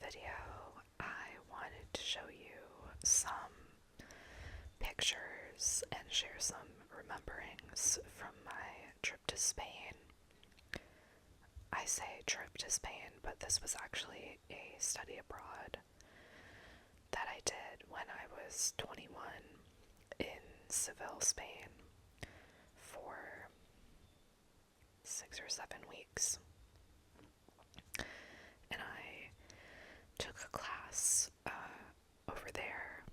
video, I wanted to show you some pictures and share some rememberings from my trip to Spain. I say trip to Spain, but this was actually a study abroad that I did when I was 21 in Seville, Spain for 6 or 7 weeks. And I took a class over there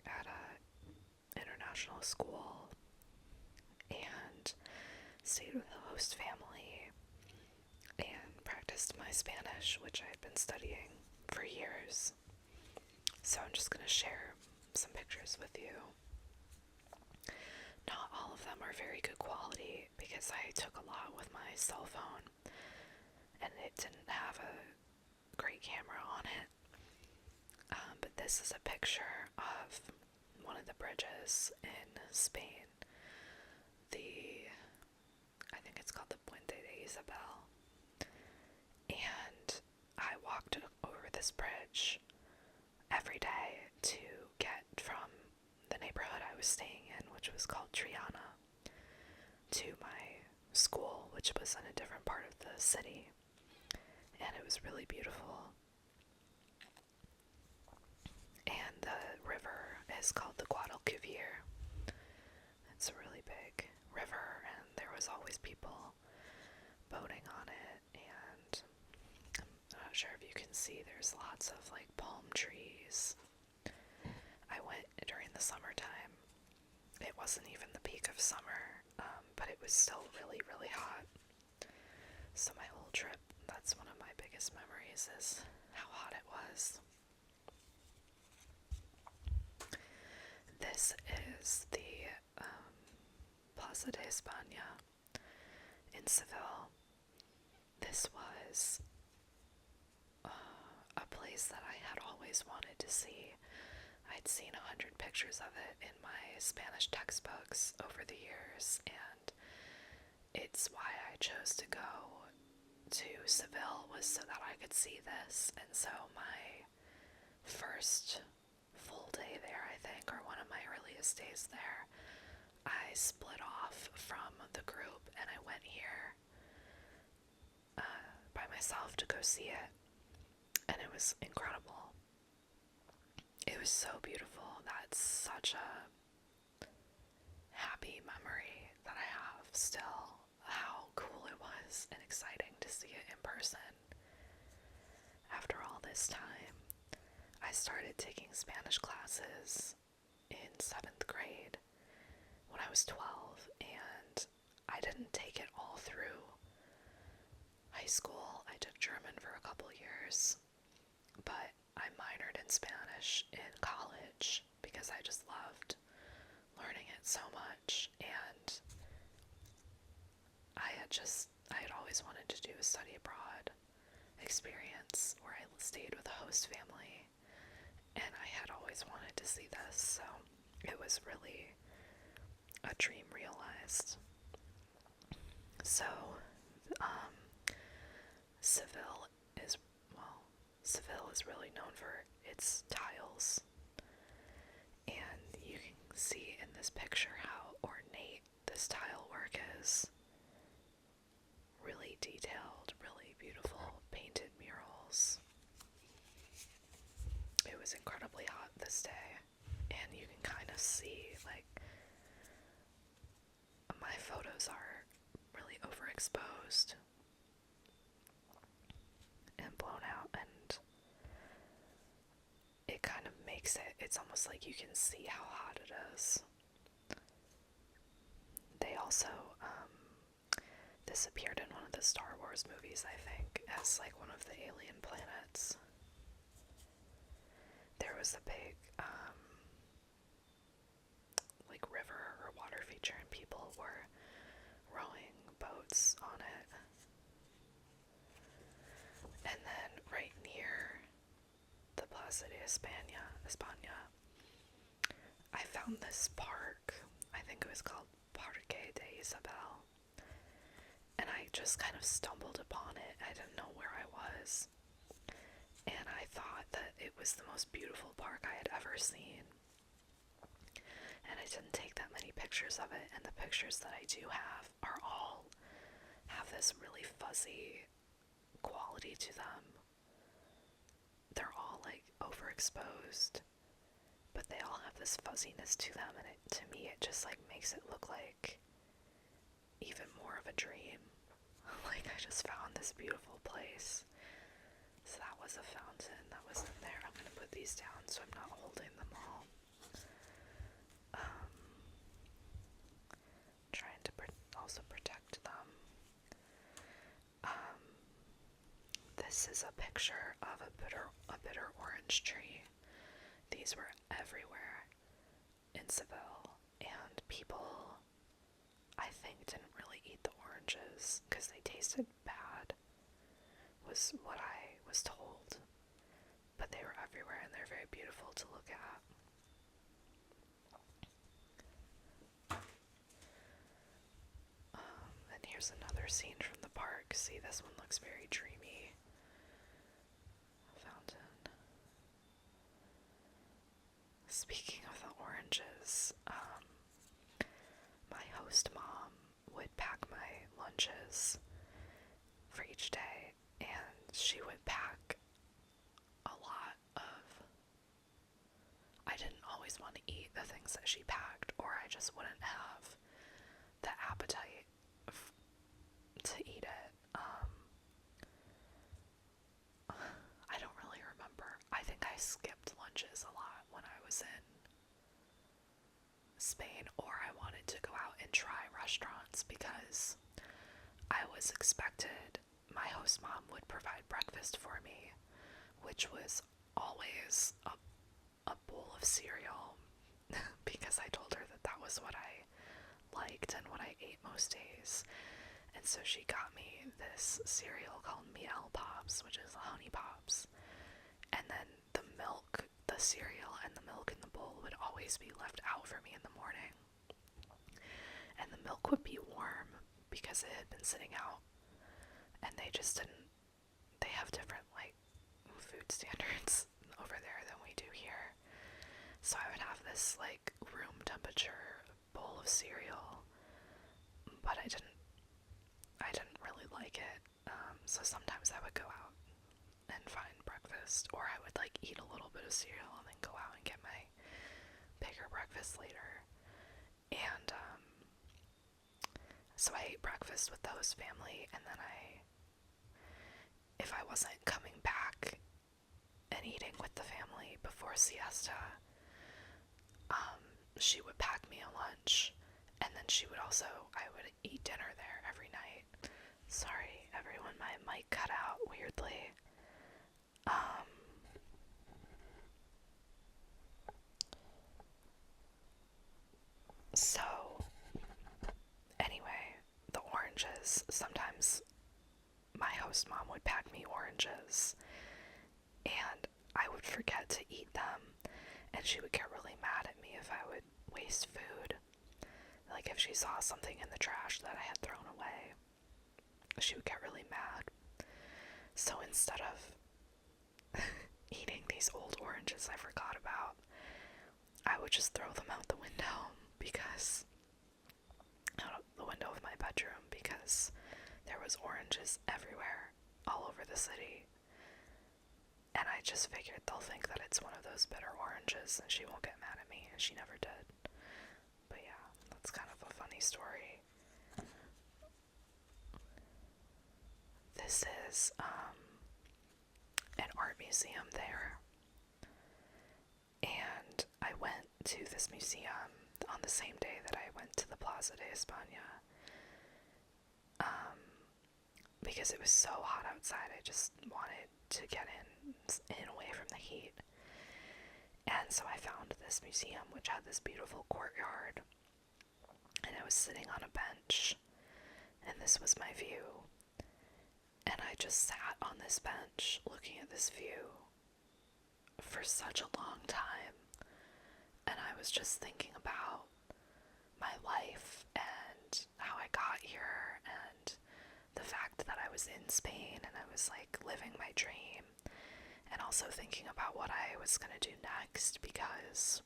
at an international school and stayed with the host family and practiced my Spanish, which I had been studying for years. So I'm just going to share some pictures with you. Not all of them are very good quality because I took a lot with my cell phone and it didn't have a great camera on it. But this is a picture of one of the bridges in Spain. I think it's called the Puente de Isabel. And I walked over this bridge every day to get from the neighborhood I was staying in, which was called Triana, to my school, which was in a different part of the city. And it was really beautiful. And the river is called the Guadalquivir. It's a really big river, and there was always people boating on it, and I'm not sure if you can see, there's lots of like palm trees. I went during the summertime. It wasn't even the peak of summer, but it was still really, really hot. So my whole trip, that's one of my biggest memories, is how hot it was. This is the Plaza de España in Seville. This was a place that I had always wanted to see. I'd seen 100 pictures of it in my Spanish textbooks over the years, and it's why I chose to go to Seville, was so that I could see this. And so my first full day there, I think, or one of my earliest days there, I split off from the group and I went here by myself to go see it, and it was incredible. It was so beautiful. That's such a happy memory that I have still, how cool it was and exciting to see it in person. After all this time, I started taking Spanish classes in 7th grade when I was 12, and I didn't take it all through high school. I took German for a couple years, but I minored in Spanish in college because I just loved learning it so much, and I had always wanted to do a study abroad experience where I stayed with a host family, and I had always wanted to see this, so it was really a dream realized. So, Seville is really known for its tiles, and you can see in this picture how ornate this tile work is. Really detailed, really beautiful painted murals. It was incredibly hot this day, and you can kind of see, like, my photos are really overexposed and blown out, and it kind of makes it's almost like you can see how hot it is. They also, this appeared in one of the Star Wars movies, I think, as like one of the alien planets. There was a big, like river or water feature, and people were rowing boats on it. And then right near the Plaza de España, I found this park. I think it was called Parque de Isabel. And I just kind of stumbled upon it. I didn't know where I was. and I thought that it was the most beautiful park I had ever seen. And I didn't take that many pictures of it, and the pictures that I do have are all have this really fuzzy quality to them. They're all like overexposed, but they all have this fuzziness to them, and to me it just like makes it look like even more of a dream. Like I just found this beautiful place. So that was a fountain that was in there. I'm gonna put these down so I'm not holding them all. Trying to also protect them. This is a picture of a bitter orange tree. These were everywhere in Seville, and people, I think, didn't really eat the oranges because they tasted bad, was what I was told. But they were everywhere, and they're very beautiful to look at. And here's another scene from the park. See, this one looks very dreamy. Fountain. Speaking of the oranges, my host mom would pack my lunches for each day, and she would pack a lot of... I didn't always want to eat the things that she packed, or I just wouldn't have the appetite to eat it. I don't really remember. I think I skipped lunches a lot when I was in Spain, or I wanted to go out and try restaurants because I was expected, my host mom would provide breakfast for me, which was always a bowl of cereal because I told her that that was what I liked and what I ate most days. And so she got me this cereal called Miel Pops, which is honey pops. And then the milk, the cereal and the milk in the bowl would always be left out for me in the morning. And the milk would be warm because it had been sitting out. And they just didn't, they have different like food standards over there than we do here. So I would have this like room temperature bowl of cereal, but I didn't really like it. So sometimes I would go out and find breakfast, or I would like eat a little bit of cereal and then go out and get my bigger breakfast later. And so I ate breakfast with the host family, and then if I wasn't coming back and eating with the family before siesta, she would pack me a lunch, and then I would eat dinner there every night. Sorry, everyone, my mic cut out weirdly. So, anyway, the oranges, sometimes my host mom would pack me oranges, and I would forget to eat them, and she would get really mad at me if I would waste food. Like if she saw something in the trash that I had thrown away, she would get really mad. So instead of eating these old oranges I forgot about, I would just throw them out the window out the window of my bedroom, because there was oranges everywhere, all over the city. And I just figured they'll think that it's one of those bitter oranges and she won't get mad at me, and she never did. But yeah, that's kind of a funny story. This is an art museum there, and I went to this museum on the same day that I went to the Plaza de España, because it was so hot outside. I just wanted to get in away from the heat. And so I found this museum which had this beautiful courtyard, and I was sitting on a bench, and this was my view. And I just sat on this bench looking at this view for such a long time, and I was just thinking about my life and how I got here, and the fact that I was in Spain and I was like living my dream, and also thinking about what I was going to do next, because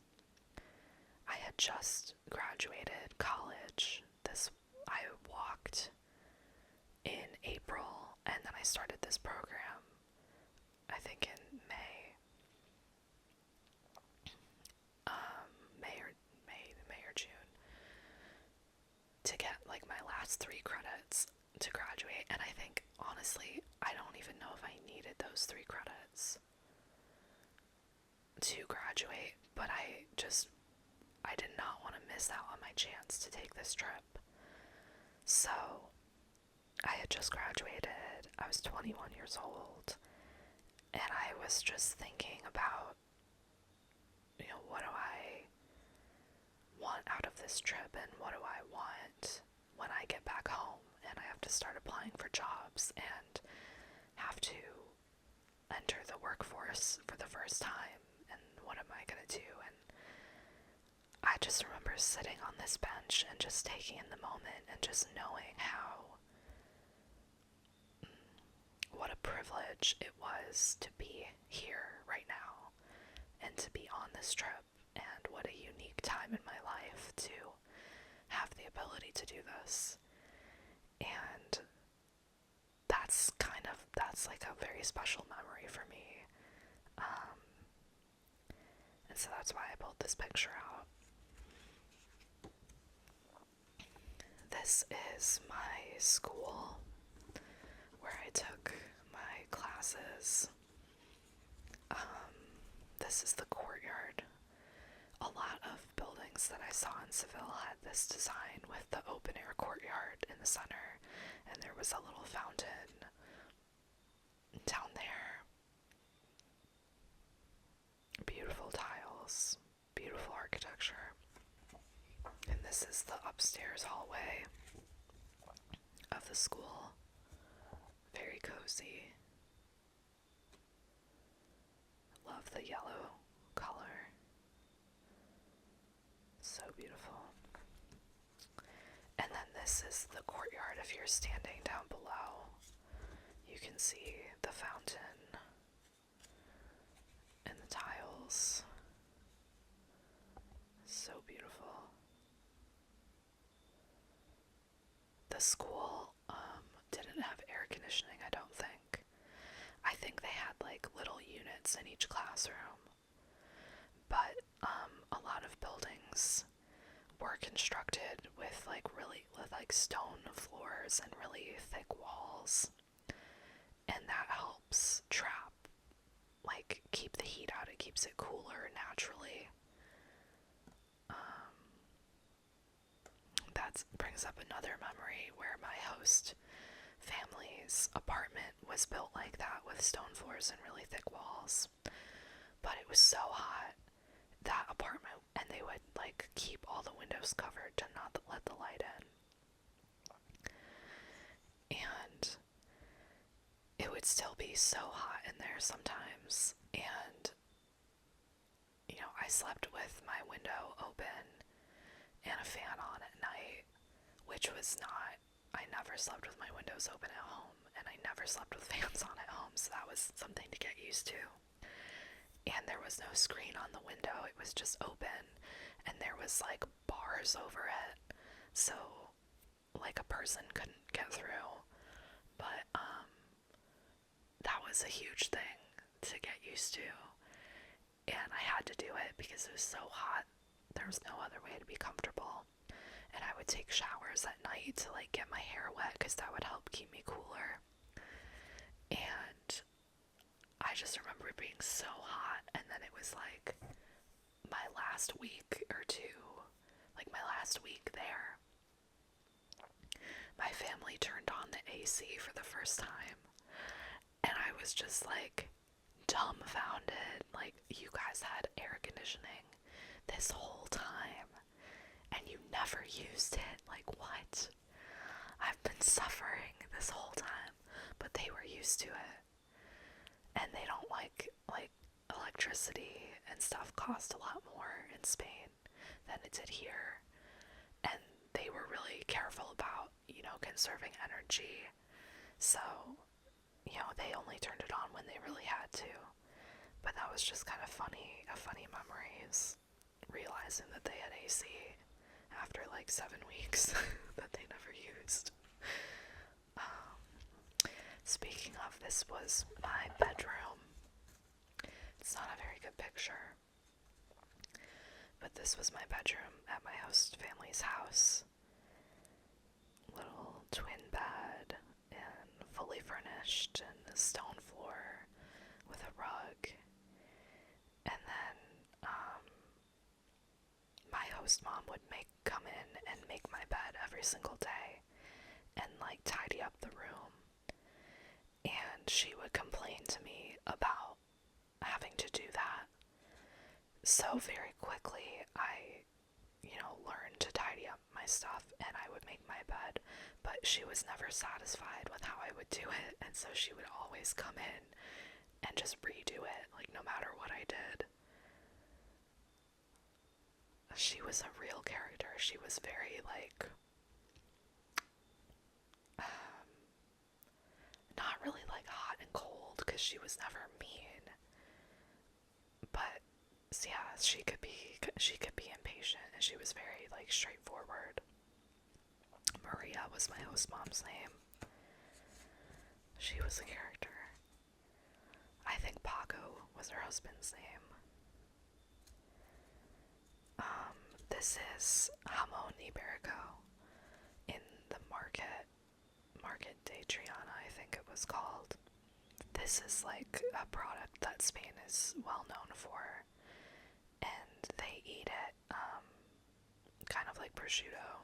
I had just graduated college. I walked in April, and then I started this program, I think in May or June, to get like my last 3 credits to graduate. And I think, honestly, I don't even know if I needed those 3 credits to graduate, but I did not want to miss out on my chance to take this trip. So I had just graduated, I was 21 years old, and I was just thinking about, what do I want out of this trip, and what do I want when I get back home and I have to start applying for jobs and have to enter the workforce for the first time, and what am I gonna do? And I just remember sitting on this bench and just taking in the moment and just knowing what a privilege it was to be here right now and to be on this trip, and what a unique time in my life to have the ability to do this. And that's like a very special memory for me. And so that's why I pulled this picture out. This is my school where I took my classes. This is the courtyard. A lot of buildings that I saw in Seville had this design with the open air courtyard in the center, and there was a little fountain down there. Beautiful tiles, beautiful architecture. And this is the upstairs hallway of the school. Very cozy. Love the yellow color. So beautiful. And then this is the courtyard. If you're standing down below, you can see the fountain and the tiles. So beautiful. The school didn't have air conditioning, I don't think. I think they had like little units in each classroom. But a lot of buildings were constructed with like stone floors and really thick walls. And that helps keep the heat out. It keeps it cooler naturally. That brings up another memory where my host family's apartment was built like that, with stone floors and really thick walls. But it was so hot, that apartment, and they would like keep all the windows covered to not let the light in. And it would still be so hot in there sometimes. And, I slept with my window open and a fan on at night, which was not, I never slept with my windows open at home, and I never slept with fans on at home, so that was something to get used to. And there was no screen on the window, it was just open, and there was like bars over it, so like a person couldn't get through. But that was a huge thing to get used to, and I had to do it because it was so hot. There was no other way to be comfortable. And I would take showers at night to like get my hair wet, because that would help keep me cooler. And I just remember it being so hot, and then it was like my last week or two, like my last week there, my family turned on the AC for the first time, and I was just like dumbfounded. Like, you guys had air conditioning this whole time and you never used it? Like, what? I've been suffering this whole time. But they were used to it, and they don't like electricity and stuff cost a lot more in Spain than it did here, and they were really careful about conserving energy. So they only turned it on when they really had to. But that was just kind of funny, a funny memory is realizing that they had AC after like 7 weeks that they never used. Speaking of, this was my bedroom. It's not a very good picture, but this was my bedroom at my host family's house. Little twin bed and fully furnished and a stone floor with a rug. And then my host mom would come in and make my bed every single day and like tidy up the room. And she would complain to me about having to do that. So very quickly I, learned to tidy up my stuff and I would make my bed, but she was never satisfied with how I would do it, and so she would always come in and just redo it, like no matter what I did. She was a real character. She was very like not really like hot and cold because she was never mean, but yeah, she could be impatient, and she was very like straightforward. Maria was my host mom's name. She was a character. I think Paco was her husband's name. This is Jamon Iberico in the Market de Triana, I think it was called. This is like a product that Spain is well known for, and they eat it kind of like prosciutto.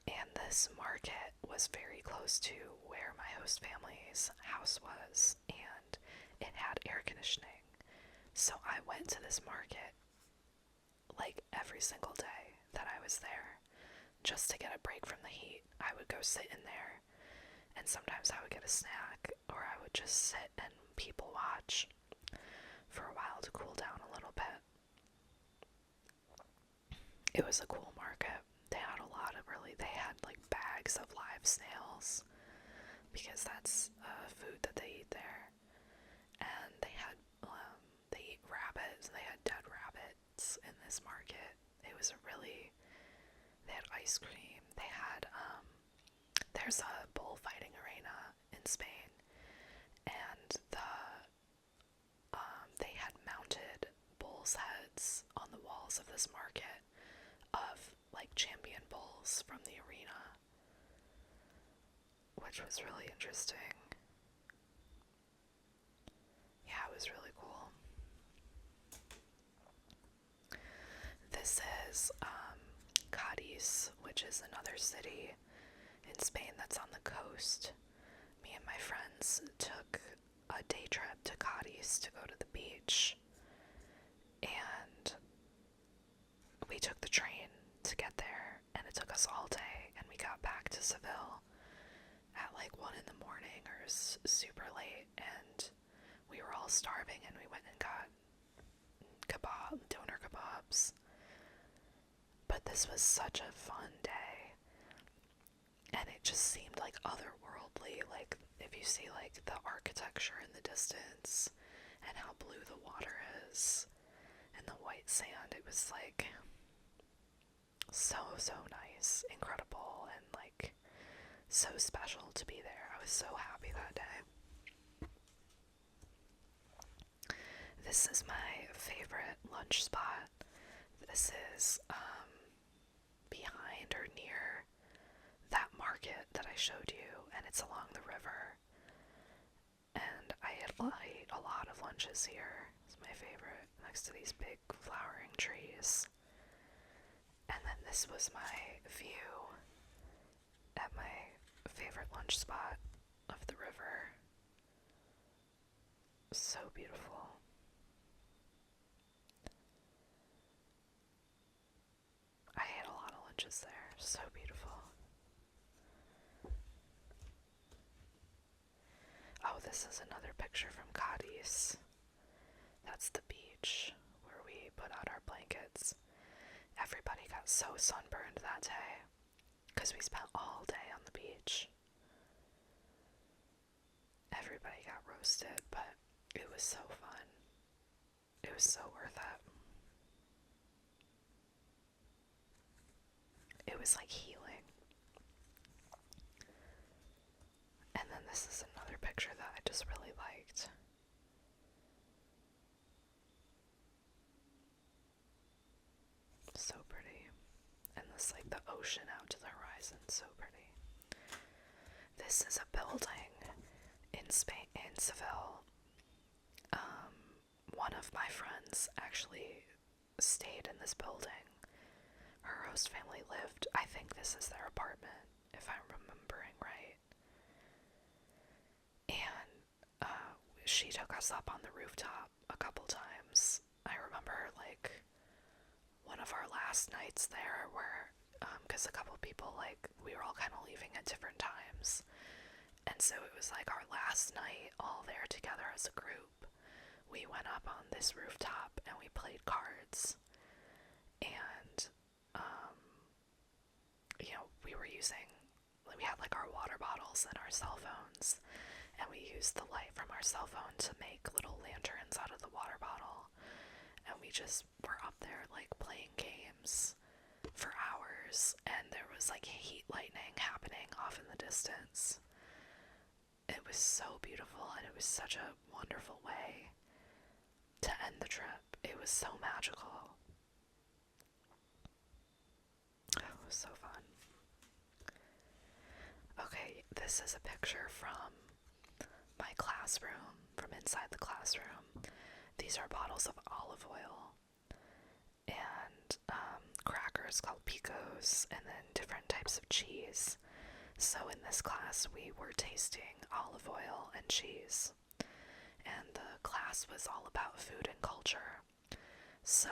And this market was very close to where my host family's house was, and it had air conditioning. So I went to this market like every single day that I was there, just to get a break from the heat. I would go sit in there, and sometimes I would get a snack, or I would just sit and people watch for a while to cool down a little bit. It was a cool market. They had they had like bags of live snails, because that's food that they eat there. And they eat rabbits. They had dead rabbits in this market. It was they had ice cream. They had, there's a bullfighting arena in Spain, and they had mounted bulls' heads on the walls of this market of like champion bulls from the arena, which was really interesting. Yeah, it was really cool. This is Cadiz, which is another city in Spain that's on the coast. Me and my friends took a day trip to Cadiz to go to the beach, and we took the train to get there, and it took us all day, and we got back to Seville at like 1 in the morning, or super late, and we were all starving, and we went and got doner kebabs. But this was such a fun day, and it just seemed like otherworldly. Like if you see like the architecture in the distance and how blue the water is and the white sand, it was like so nice, incredible, and like so special to be there. I was so happy that day. This is my favorite lunch spot. This is behind or near that market that I showed you, and it's along the river. And I ate a lot of lunches here. It's my favorite, next to these big flowering trees. And then this was my view at my favorite lunch spot of the river. So beautiful. I ate a lot of lunches there. So beautiful. Oh, this is another picture from Cadiz. That's the beach where we put out our blankets. Everybody got so sunburned that day because we spent all day on the beach. Everybody got roasted, but it was so fun. It was so worth it. It was like healing. And then this is another picture that I just really liked. So pretty. And this, like, the ocean out to the horizon, so pretty. This is a building in Spain, in Seville. One of my friends actually stayed in this building. Her host family lived, I think this is their apartment, if I'm remembering right. And she took us up on the rooftop a couple times. I remember, like, one of our last nights there where, because a couple people, like, we were all kind of leaving at different times. And so it was like our last night all there together as a group. We went up on this rooftop and we played cards. And, we were using, we had like our water bottles and our cell phones. And we used the light from our cell phone to make little lanterns out of the water bottle. And we just were up there, like, playing games for hours. And there was, like, heat lightning happening off in the distance. It was so beautiful, and it was such a wonderful way to end the trip. It was so magical. Oh, it was so fun. Okay, this is a picture from my classroom, from inside the classroom. These are bottles of olive oil and crackers called picos, and then different types of cheese. So in this class we were tasting olive oil and cheese, and the class was all about food and culture. So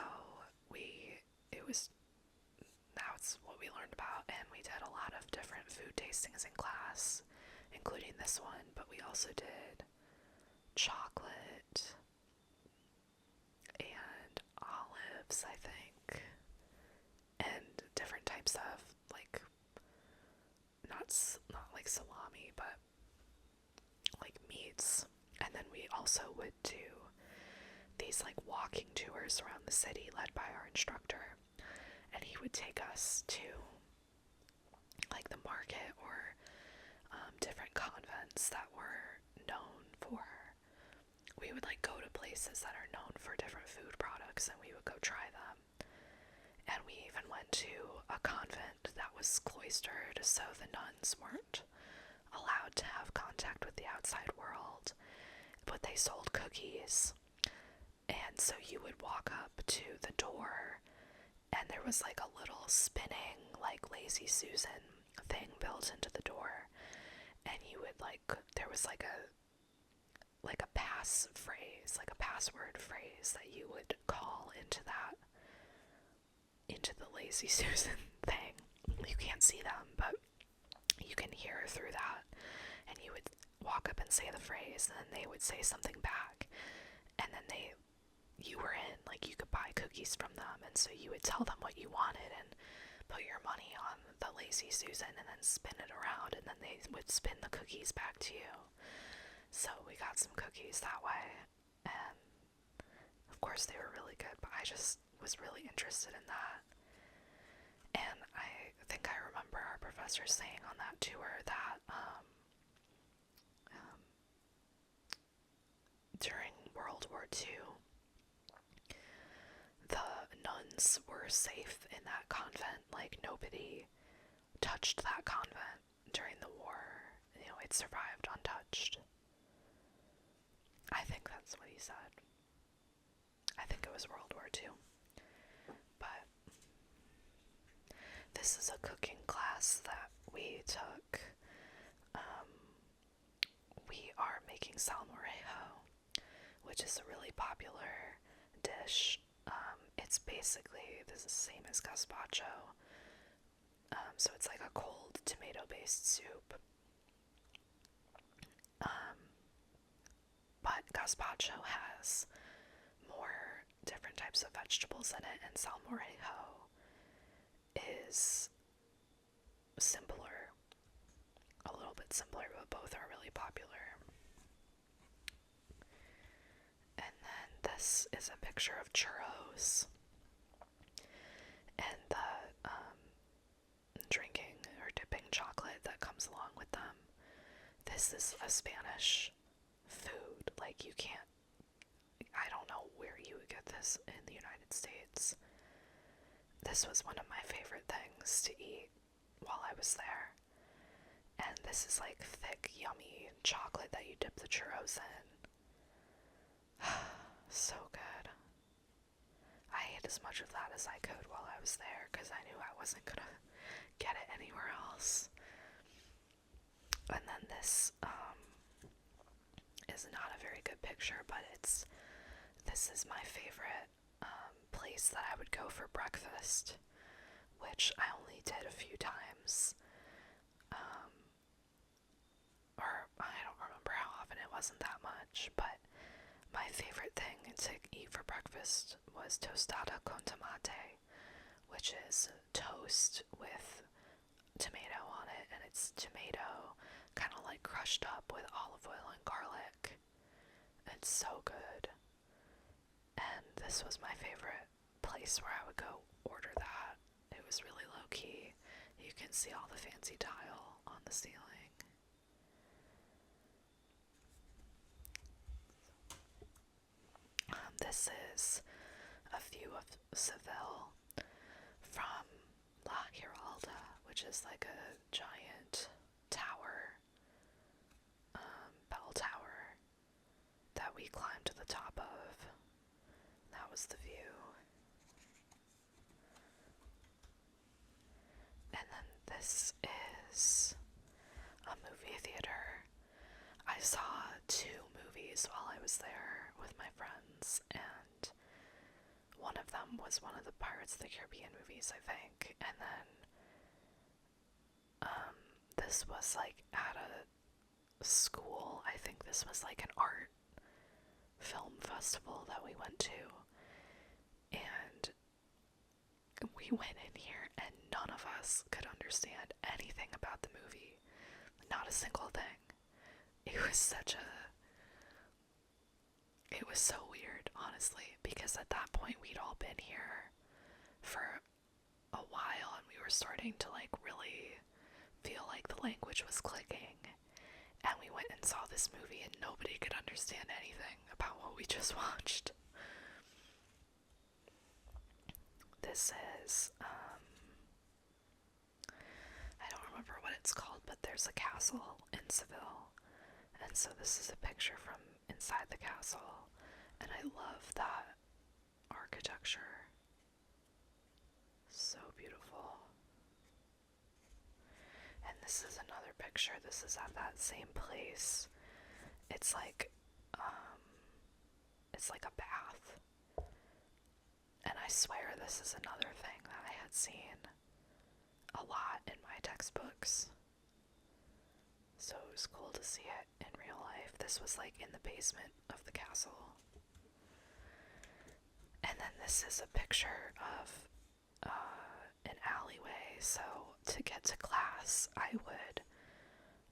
that's what we learned about, and we did a lot of different food tastings in class, including this one, but we also did chocolate and olives, I think, and different types of, like, not like salami, but like meats. And then we also would do these, like, walking tours around the city led by our instructor, and he would take us to, like, the market or different convents that were known for, we would, like, go to places that are known for different food products and we would go try them. And we even went to a convent that was cloistered, so the nuns weren't allowed to have contact with the outside world, but they sold cookies. And so you would walk up to the door, and there was, like, a little spinning, like, Lazy Susan thing built into the door, and you would, like, there was like a passphrase, like a password phrase that you would call into the Lazy Susan thing. You can't see them, but you can hear through that, and you would walk up and say the phrase, and then they would say something back, and then you were in, like, you could buy cookies from them, and so you would tell them what you wanted and put your money on the Lazy Susan and then spin it around, and then they would spin the cookies back to you. So we got some cookies that way, and of course they were really good, but I just was really interested in that. And I think I remember our professor saying on that tour that during World War II, the nuns were safe in that convent. Like, nobody touched that convent during the war. It survived untouched. I think that's what he said. I think it was World War II. But this is a cooking class that we took. We are making salmorejo, which is a really popular dish. It's basically the same as gazpacho. So it's like a cold tomato-based soup. But gazpacho has more different types of vegetables in it, and salmorejo is simpler, a little bit simpler, but both are really popular. And then this is a picture of churros and the drinking or dipping chocolate that comes along with them. This is a Spanish food. Like, you can't, I don't know where you would get this in the United States. This was one of my favorite things to eat while I was there. And this is like thick, yummy chocolate that you dip the churros in. So good. I ate as much of that as I could while I was there because I knew I wasn't gonna get it anywhere else. And then this is not a very good picture, but this is my favorite place that I would go for breakfast, which I only did a few times. Or I don't remember how often, it wasn't that much, but my favorite thing to eat for breakfast was tostada con tomate, which is toast with tomato on it, and it's tomato kind of like crushed up with olive oil and garlic. It's so good. And this was my favorite place where I would go order that. It was really low key. You can see all the fancy tile on the ceiling. This is a view of Seville from La Giralda, which is like a giant tower, bell tower, that we climbed to the top of. That was the view. And then this is a movie theater. I saw 2 movies while I was there with my friends, and one of them was one of the Pirates of the Caribbean movies, I think, and then this was like at a school. I think this was like an art film festival that we went to, and we went in here and none of us could understand anything about the movie. Not a single thing. It was so weird, honestly, because at that point we'd all been here for a while and we were starting to like really feel like the language was clicking, and we went and saw this movie and nobody could understand anything about what we just watched. This is I don't remember what it's called, but there's a castle in Seville, and so this is a picture from inside the castle, and I love that architecture. So beautiful. And this is another picture. This is at that same place. It's like a bath. And I swear this is another thing that I had seen a lot in my textbooks. So it was cool to see it in real life. This was like in the basement of the castle. And then this is a picture of an alleyway. So to get to class, I would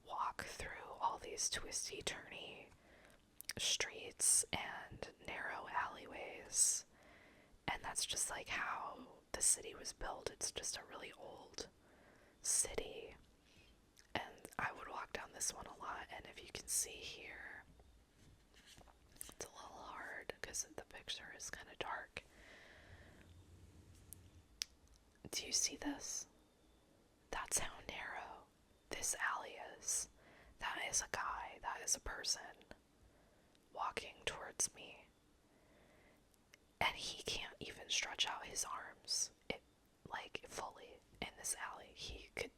walk through all these twisty, turny streets and narrow alleyways. And that's just like how the city was built. It's just a really old city. And I would walk down this one a lot, and if you can see here, it's a little hard because the picture is kind of dark. Do you see this? That's how narrow this alley is. That is a guy, that is a person walking towards me. And he can't even stretch out his arms, fully in this alley. He could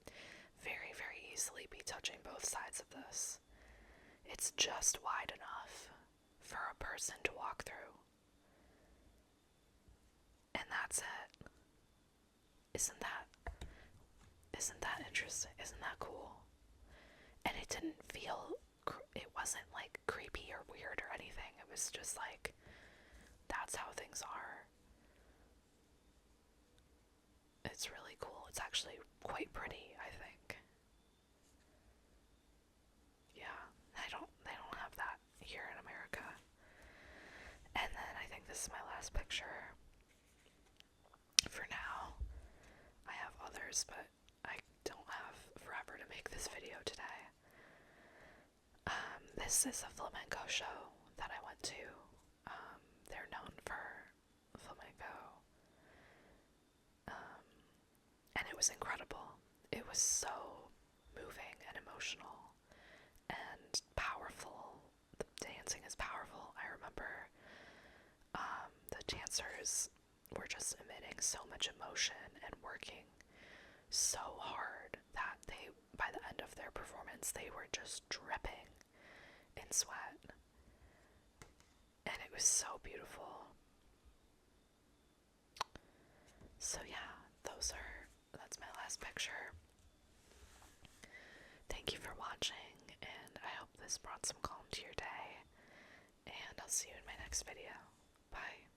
very, very easily be touching both sides of this. It's just wide enough for a person to walk through. And that's it. Isn't that interesting? Isn't that cool? And it didn't feel, it wasn't like creepy or weird or anything. It was just like, that's how things are. It's really cool. It's actually quite pretty, I think. Yeah, they don't have that here in America. And then I think this is my last picture for now. I have others, but I don't have forever to make this video today. This is a flamenco show that I went to. They're known for flamenco. And it was incredible. It was so moving and emotional and powerful. The dancing is powerful. I remember the dancers were just emitting so much emotion and working so hard that by the end of their performance, they were just dripping in sweat. And it was so beautiful. So yeah, that's my last picture. Thank you for watching, and I hope this brought some calm to your day, and I'll see you in my next video. Bye.